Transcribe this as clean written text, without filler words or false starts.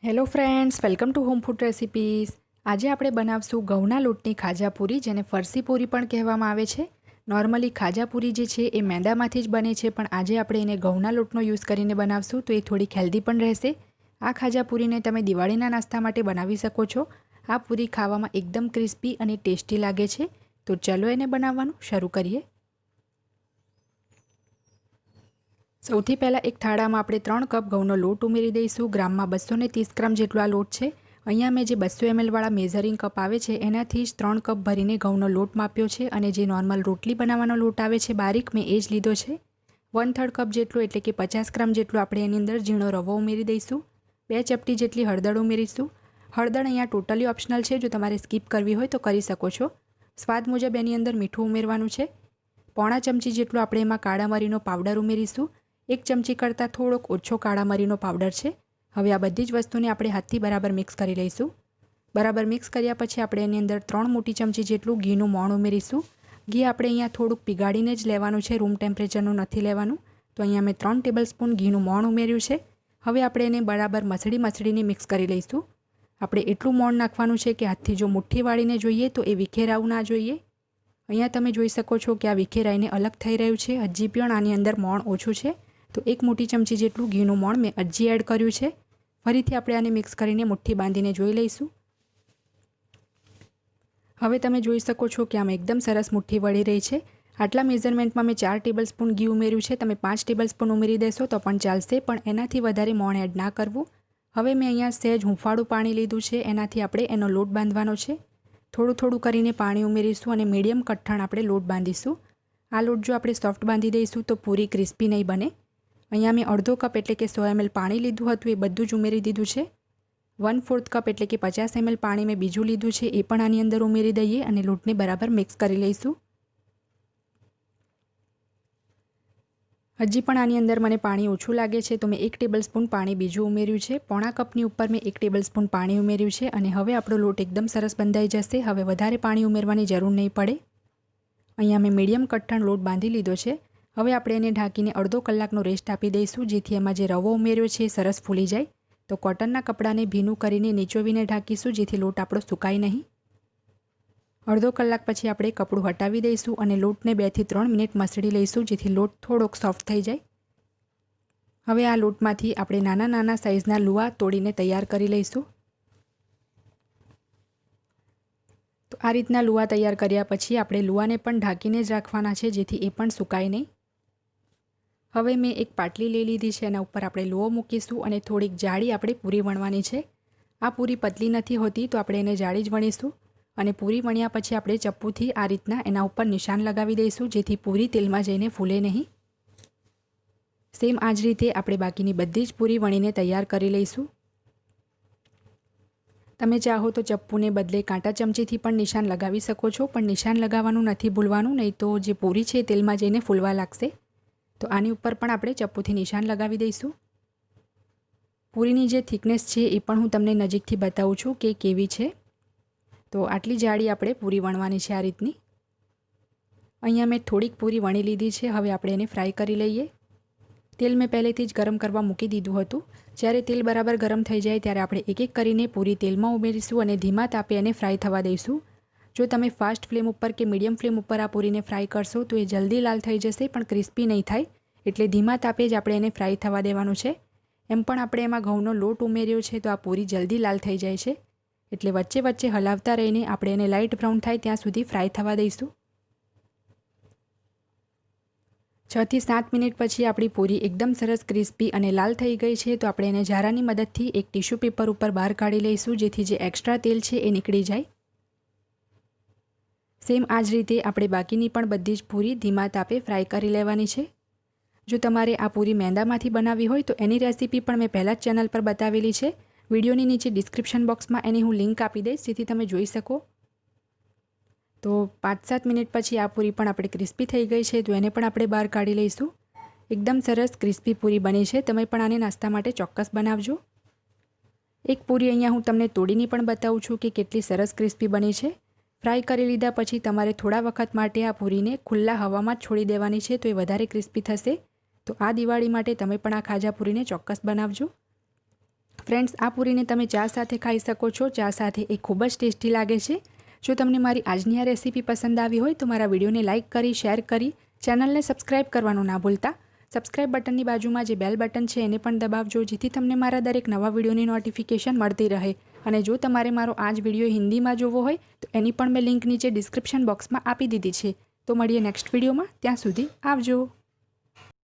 Hello friends, welcome to home food recipes. આજે આપણે બનાવશું ઘઉંના લોટની ખાજા પૂરી, જેને ફરસી પૂરી પણ કહેવામાં આવે છે। નોર્મલી ખાજા પૂરી જે છે એ મેંદામાંથી જ બને છે, પણ આજે આપણે એને ઘઉંના લોટનો યુઝ કરીને બનાવશું તો એ થોડીક હેલ્ધી પણ રહેશે। આ ખાજા પૂરીને તમે દિવાળીના નાસ્તા માટે બનાવી શકો છો। આ પૂરી ખાવામાં એકદમ ક્રિસ્પી અને ટેસ્ટી લાગે છે। તો ચલો એને બનાવવાનું શરૂ કરીએ। સૌથી પહેલાં એક થાળામાં આપણે 3 કપ ઘઉંનો લોટ ઉમેરી દઈશું। ગ્રામમાં 230 ગ્રામ જેટલો આ લોટ છે। અહીંયા મેં જે 200 ml વાળા મેઝરિંગ કપ આવે છે એનાથી જ 3 કપ ભરીને ઘઉંનો લોટ માપ્યો છે, અને જે નોર્મલ રોટલી બનાવવાનો લોટ આવે છે બારીક, મેં એ જ લીધો છે। 1/3 કપ જેટલો એટલે કે 50 ગ્રામ જેટલો આપણે એની અંદર ઝીણો રવો ઉમેરી દઈશું। 2 ચપટી જેટલી હળદર ઉમેરીશું। હળદર અહીંયા ટોટલી ઓપ્શનલ છે, જો તમારે સ્કીપ કરવી હોય તો કરી શકો છો। સ્વાદ મુજબ એની અંદર મીઠું ઉમેરવાનું છે। 1/4 ચમચી જેટલો આપણે એમાં કાળા મરીનો પાવડર ઉમેરીશું। 1 ચમચી કરતાં થોડોક ઓછો કાળા મરીનો પાવડર છે। હવે આ બધી જ વસ્તુને આપણે હાથથી બરાબર મિક્સ કરી લઈશું। બરાબર મિક્સ કર્યા પછી આપણે એની અંદર 3 મોટી ચમચી જેટલું ઘીનું મોણ ઉમેરીશું। ઘી આપણે અહીંયા થોડુંક પીગાળીને જ લેવાનું છે, રૂમ ટેમ્પરેચરનું નથી લેવાનું। તો અહીંયા મેં 3 ટેબલસ્પૂન ઘીનું મોણ ઉમેર્યું છે। હવે આપણે એને બરાબર મસળીને મિક્સ કરી લઈશું। આપણે એટલું મોણ નાખવાનું છે કે હાથથી જો મુઠ્ઠી વાળીને જોઈએ તો એ વિખેરાવું ના જોઈએ। અહીંયા તમે જોઈ શકો છો કે આ વિખેરાઈને અલગ થઈ રહ્યું છે। હજી પણ આની અંદર મોણ ઓછું છે, તો 1 મોટી ચમચી જેટલું ઘીનું મોણ મેં હજી એડ કર્યું છે। ફરીથી આપણે આને મિક્સ કરીને મુઠ્ઠી બાંધીને જોઈ લઈશું। હવે તમે જોઈ શકો છો કે આમાં એકદમ સરસ મુઠ્ઠી વળી રહી છે। આટલા મેઝરમેન્ટમાં મેં 4 ટેબલસ્પૂન ઘી ઉમેર્યું છે। તમે 5 ટેબલસ્પૂન ઉમેરી દેશો તો પણ ચાલશે, પણ એનાથી વધારે મોણ એડ ના કરવું। હવે મેં અહીંયા સહેજ હૂંફાળું પાણી લીધું છે, એનાથી આપણે એનો લોટ બાંધવાનો છે। થોડું થોડું કરીને પાણી ઉમેરીશું અને મીડિયમ કઠણ આપણે લોટ બાંધીશું। આ લોટ જો આપણે સોફ્ટ બાંધી દઈશું તો પૂરી ક્રિસ્પી નહીં બને। અહીંયા મેં અડધો કપ એટલે કે 100 ml પાણી લીધું હતું, એ બધું જ ઉમેરી દીધું છે। 1/4 કપ એટલે કે 50 ml પાણી મેં બીજું લીધું છે, એ પણ આની અંદર ઉમેરી દઈએ અને લોટને બરાબર મિક્સ કરી લઈશું। હજી પણ આની અંદર મને પાણી ઓછું લાગે છે, તો મેં 1 ટેબલસ્પૂન પાણી બીજું ઉમેર્યું છે। 1/4 કપની ઉપર મેં 1 ટેબલસ્પૂન પાણી ઉમેર્યું છે, અને હવે આપણો લોટ એકદમ સરસ બંધાઈ જશે। હવે વધારે પાણી ઉમેરવાની જરૂર નહીં પડે। અહીંયા મેં મીડિયમ કઠણ લોટ બાંધી લીધો છે। હવે આપણે એને ઢાંકીને અડધો કલાકનો રેસ્ટ આપી દઈશું, જેથી એમાં જે રવો ઉમેર્યો છે એ સરસ ફૂલી જાય। તો કોટનના કપડાને ભીનું કરીને નીચોવીને ઢાંકીશું, જેથી લોટ આપણો સુકાય નહીં। અડધો કલાક પછી આપણે કપડું હટાવી દઈશું અને લોટને 2 થી 3 મિનિટ મસળી લઈશું, જેથી લોટ થોડોક સોફ્ટ થઈ જાય। હવે આ લોટમાંથી આપણે નાના નાના સાઇઝના લુઆ તોડીને તૈયાર કરી લઈશું। તો આ રીતના લુઆ તૈયાર કર્યા પછી આપણે લુઆને પણ ઢાંકીને જ રાખવાના છે, જેથી એ પણ સુકાય નહીં। હવે મેં એક પાટલી લઈ લીધી છે, એના ઉપર આપણે લુઓ મૂકીશું અને થોડીક જાડી આપણે પૂરી વણવાની છે। આ પૂરી પતલી નથી હોતી, તો આપણે એને જાડી જ વણીશું। અને પૂરી વણ્યા પછી આપણે ચપ્પુથી આ રીતના એના ઉપર નિશાન લગાવી દઈશું, જેથી પૂરી તેલમાં જઈને ફૂલે નહીં। સેમ આ જ રીતે આપણે બાકીની બધી જ પૂરી વણીને તૈયાર કરી લઈશું। તમે ચાહો તો ચપ્પુને બદલે કાંટા ચમચીથી પણ નિશાન લગાવી શકો છો, પણ નિશાન લગાવવાનું નથી ભૂલવાનું, નહીં તો જે પૂરી છે તેલમાં જઈને ફૂલવા લાગશે। તો આની ઉપર પણ આપણે ચપ્પુથી નિશાન લગાવી દઈશું। પૂરીની જે થિકનેસ છે એ પણ હું તમને નજીકથી બતાવું છું કે કેવી છે। તો આટલી જાડી આપણે પૂરી વણવાની છે આ રીતની। અહીંયા મેં થોડીક પૂરી વણી લીધી છે। હવે આપણે એને ફ્રાય કરી લઈએ। તેલ મેં પહેલેથી જ ગરમ કરવા મૂકી દીધું હતું। જ્યારે તેલ બરાબર ગરમ થઈ જાય ત્યારે આપણે એક એક કરીને પૂરી તેલમાં ઉમેરીશું અને ધીમા તાપે એને ફ્રાય થવા દઈશું। જો તમે ફાસ્ટ ફ્લેમ ઉપર કે મીડિયમ ફ્લેમ ઉપર આ પૂરીને ફ્રાય કરશો તો એ જલ્દી લાલ થઈ જશે, પણ ક્રિસ્પી નહીં થાય। એટલે ધીમા તાપે જ આપણે એને ફ્રાય થવા દેવાનું છે। એમ પણ આપણે એમાં ઘઉંનો લોટ ઉમેર્યો છે, તો આ પૂરી જલ્દી લાલ થઈ જાય છે। એટલે વચ્ચે વચ્ચે હલાવતા રહીને આપણે એને લાઇટ બ્રાઉન થાય ત્યાં સુધી ફ્રાય થવા દઈશું। 6 થી 7 મિનિટ પછી આપણી પૂરી એકદમ સરસ ક્રિસ્પી અને લાલ થઈ ગઈ છે। તો આપણે એને ઝારાની મદદથી એક ટિશ્યુ પેપર ઉપર બહાર કાઢી લઈશું, જેથી જે એક્સ્ટ્રા તેલ છે એ નીકળી જાય। સેમ આ જ રીતે આપણે બાકીની પણ બધી જ પૂરી ધીમા તાપે ફ્રાય કરી લેવાની છે। જો તમારે આ પૂરી મેંદામાંથી બનાવવી હોય તો એની રેસીપી પણ મેં પહેલાં જ ચેનલ પર બતાવેલી છે। વિડીયોની નીચે ડિસ્ક્રિપ્શન બોક્સમાં એની હું લિંક આપી દઈશ, જેથી તમે જોઈ શકો। તો 5-7 મિનિટ પછી આ પૂરી પણ આપણી ક્રિસ્પી થઈ ગઈ છે, તો એને પણ આપણે બહાર કાઢી લઈશું। એકદમ સરસ ક્રિસ્પી પૂરી બની છે। તમે પણ આને નાસ્તા માટે ચોક્કસ બનાવજો। એક પૂરી અહીંયા હું તમને તોડીને પણ બતાવું છું કે કેટલી સરસ ક્રિસ્પી બની છે। ફ્રાય કરી લીધા પછી તમારે થોડા વખત માટે આ પૂરીને ખુલ્લા હવામાં જ છોડી દેવાની છે, તો એ વધારે ક્રિસ્પી થશે। તો આ દિવાળી માટે તમે પણ આ ખાજા પૂરીને ચોક્કસ બનાવજો। ફ્રેન્ડ્સ, આ પૂરીને તમે ચા સાથે ખાઈ શકો છો. ચા સાથે એ ખૂબ જ ટેસ્ટી લાગે છે. જો તમને મારી આજની આ રેસીપી પસંદ આવી હોય તો મારા વિડીયોને લાઇક કરી, શેર કરી, ચેનલને સબસ્ક્રાઇબ કરવાનું ના ભૂલતા. સબસ્ક્રાઇબ બટનની બાજુમાં જે બેલ બટન છે એને પણ દબાવજો, જેથી તમને મારા દરેક નવા વિડીયોની નોટિફિકેશન મળતી રહે. અને જો તમારે મારો આ જ વિડીયો હિન્દીમાં જોવો હોય તો એની પણ મેં લિંક નીચે ડિસ્ક્રિપ્શન બોક્સમાં આપી દીધી છે. તો મળીએ નેક્સ્ટ વિડીયોમાં. ત્યાં સુધી આવજો.